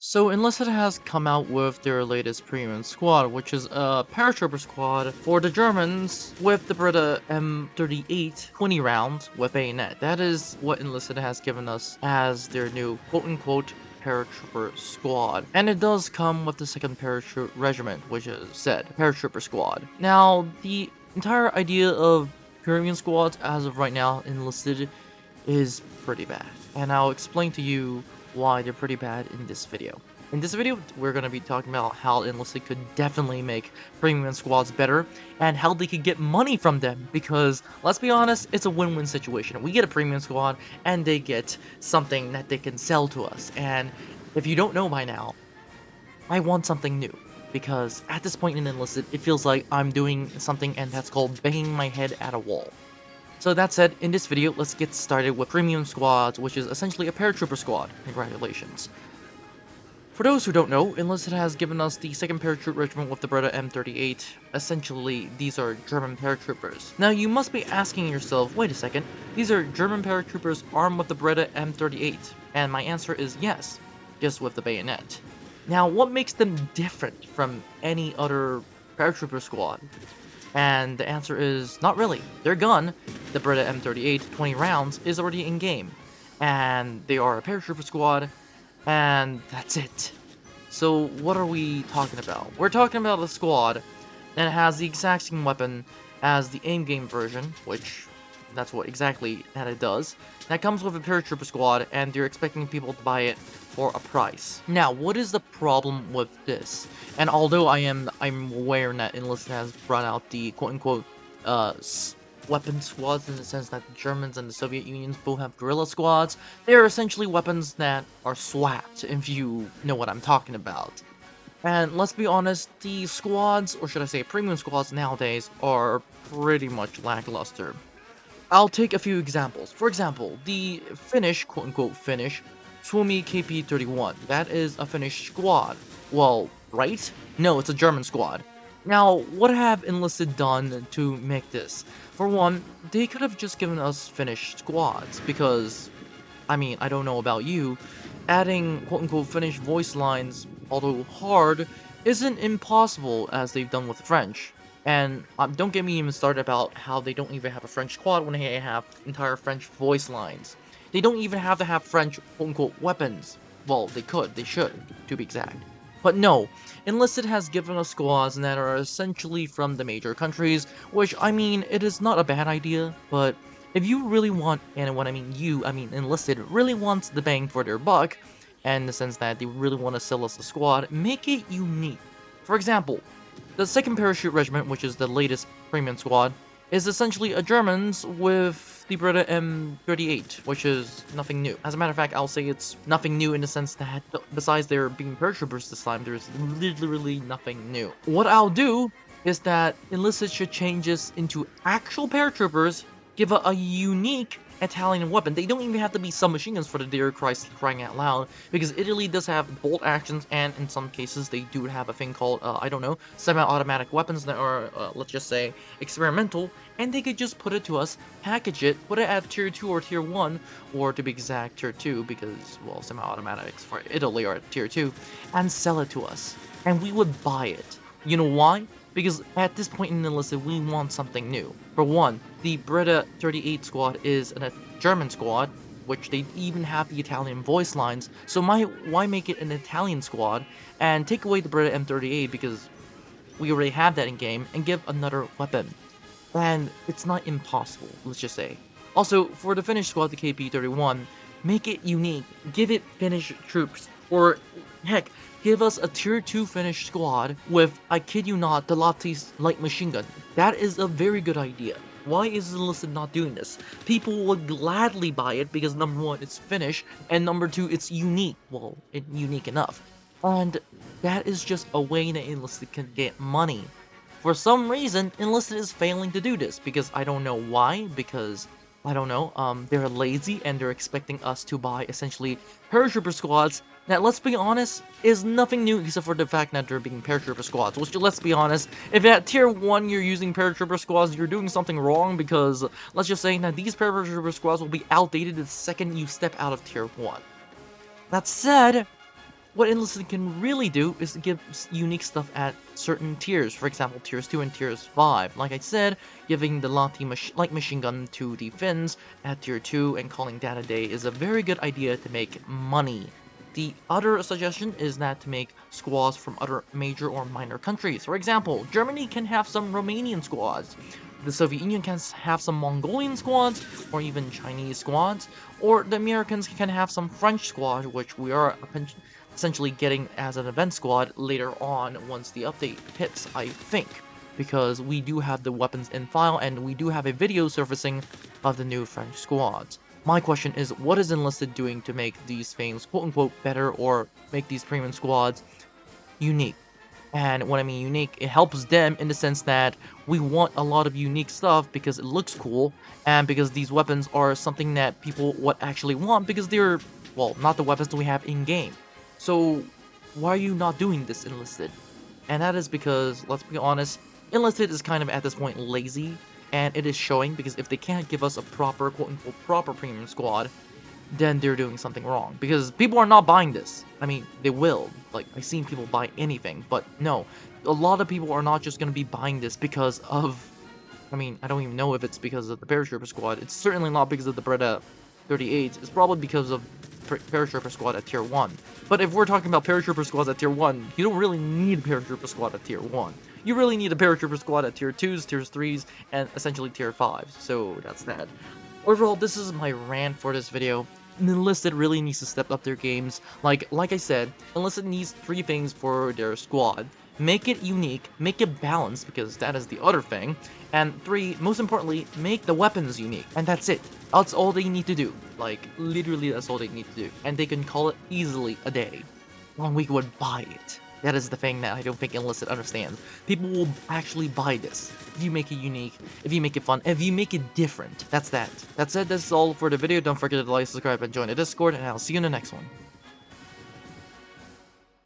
So Enlisted has come out with their latest premium squad, which is a paratrooper squad for the Germans with the Brita M38 20 rounds with bayonet. That is what Enlisted has given us as their new quote-unquote paratrooper squad. And it does come with the 2nd Parachute Regiment, which is said paratrooper squad. Now, the entire idea of premium squads as of right now Enlisted is pretty bad. And I'll explain to you why they're pretty bad in this video. In this video, we're going to be talking about how Enlisted could definitely make premium squads better, and how they could get money from them, because, let's be honest, it's a win-win situation. We get a premium squad, and they get something that they can sell to us, and if you don't know by now, I want something new. Because at this point in Enlisted, it feels like I'm doing something, and that's called banging my head at a wall. So that said, in this video, let's get started with Premium Squads, which is essentially a paratrooper squad. Congratulations. For those who don't know, Enlisted has given us the 2nd Paratroop Regiment with the Breda M38. Essentially, these are German paratroopers. Now, you must be asking yourself, wait a second, these are German paratroopers armed with the Breda M38? And my answer is yes, just with the bayonet. Now, what makes them different from any other paratrooper squad? And the answer is not really. Their gun, the Brita M38 20 rounds, is already in game. And they are a paratrooper squad, and that's it. So what are we talking about? We're talking about a squad that has the exact same weapon as the aim game version, which that's what exactly that it does. That comes with a paratrooper squad, and they're expecting people to buy it for a price. Now, what is the problem with this? And although I'm aware that Enlisted has brought out the quote-unquote weapon squads, in the sense that the Germans and the Soviet Union both have guerrilla squads, they are essentially weapons that are SWAT, if you know what I'm talking about. And let's be honest, the squads, or should I say premium squads nowadays, are pretty much lackluster. I'll take a few examples. For example, the Finnish, quote-unquote Finnish, Suomi KP-31. That is a Finnish squad. Well, right? No, it's a German squad. Now, what have Enlisted done to make this? For one, they could have just given us Finnish squads, because, I mean, I don't know about you, adding quote-unquote Finnish voice lines, although hard, isn't impossible as they've done with French. And don't get me even started about how they don't even have a French squad when they have entire French voice lines. They don't even have to have French quote-unquote weapons. Well, they could, they should, to be exact. But no, Enlisted has given us squads that are essentially from the major countries, which, I mean, it is not a bad idea, but if you really want, and when I mean you, I mean Enlisted, really wants the bang for their buck, and in the sense that they really want to sell us a squad, make it unique. For example, the 2nd Parachute Regiment, which is the latest premium squad, is essentially a Germans with the Breda M38, which is nothing new. As a matter of fact, I'll say it's nothing new in the sense that, besides there being paratroopers this time, there's literally nothing new. What I'll do is that Enlisted should change this into actual paratroopers, give a unique Italian weapon. They don't even have to be submachine guns, for the dear Christ crying out loud, because Italy does have bolt actions, and in some cases they do have a thing called, I don't know, semi-automatic weapons that are, let's just say, experimental, and they could just put it to us, package it, put it at tier 2 or tier 1, or to be exact, tier 2, because, well, semi-automatics for Italy are at tier 2, and sell it to us, and we would buy it. You know why? Because at this point in Enlisted, we want something new. For one, the Breda 38 squad is a German squad, which they even have the Italian voice lines, so why make it an Italian squad, and take away the Breda M38, because we already have that in game, and give another weapon. And it's not impossible, let's just say. Also, for the Finnish squad, the KP-31, make it unique, give it Finnish troops, or heck, give us a tier 2 Finnish squad with, I kid you not, the Latti's light machine gun. That is a very good idea. Why is Enlisted not doing this? People would gladly buy it because number 1, it's Finnish, and number 2, it's unique. Well, unique enough. And that is just a way that Enlisted can get money. For some reason, Enlisted is failing to do this, because I don't know why, because I don't know, they're lazy and they're expecting us to buy essentially paratrooper squads that, let's be honest, is nothing new except for the fact that they're being paratrooper squads, which, let's be honest, if at tier 1 you're using paratrooper squads, you're doing something wrong, because let's just say that these paratrooper squads will be outdated the second you step out of tier 1. That said, what Enlisted can really do is give unique stuff at certain tiers. For example, tiers 2 and tiers 5. Like I said, giving the Lati light machine gun to the Finns at tier 2 and calling that a day is a very good idea to make money. The other suggestion is that to make squads from other major or minor countries. For example, Germany can have some Romanian squads. The Soviet Union can have some Mongolian squads, or even Chinese squads, or the Americans can have some French squad, which we are essentially getting as an event squad later on once the update hits, I think. Because we do have the weapons in file, and we do have a video surfacing of the new French squads. My question is, what is Enlisted doing to make these things quote-unquote better, or make these premium squads unique? And when I mean unique, it helps them in the sense that we want a lot of unique stuff because it looks cool, and because these weapons are something that people would actually want because they're, well, not the weapons that we have in-game. So, why are you not doing this, Enlisted? And that is because, let's be honest, Enlisted is kind of at this point lazy, and it is showing because if they can't give us a proper, quote-unquote, proper premium squad, then they're doing something wrong. Because people are not buying this. I mean, they will. Like, I've seen people buy anything, but no. A lot of people are not just going to be buying this because of... I mean, I don't even know if it's because of the Paratrooper squad. It's certainly not because of the Beretta 38. It's probably because of Paratrooper squad at tier 1. But if we're talking about Paratrooper squads at tier 1, you don't really need a Paratrooper squad at tier 1. You really need a Paratrooper squad at tier 2s, tier 3s, and essentially tier 5s. So that's that. Overall, this is my rant for this video. Enlisted really needs to step up their games. Like I said, Enlisted needs 3 things for their squad. Make it unique, make it balanced, because that is the other thing. And 3, most importantly, make the weapons unique. And that's it. That's all they need to do. Like, literally that's all they need to do. And they can call it easily a day. 1 week would buy it. That is the thing that I don't think Enlisted understands. People will actually buy this if you make it unique, if you make it fun, if you make it different. That's that. That said, that's all for the video. Don't forget to like, subscribe, and join the Discord, and I'll see you in the next one.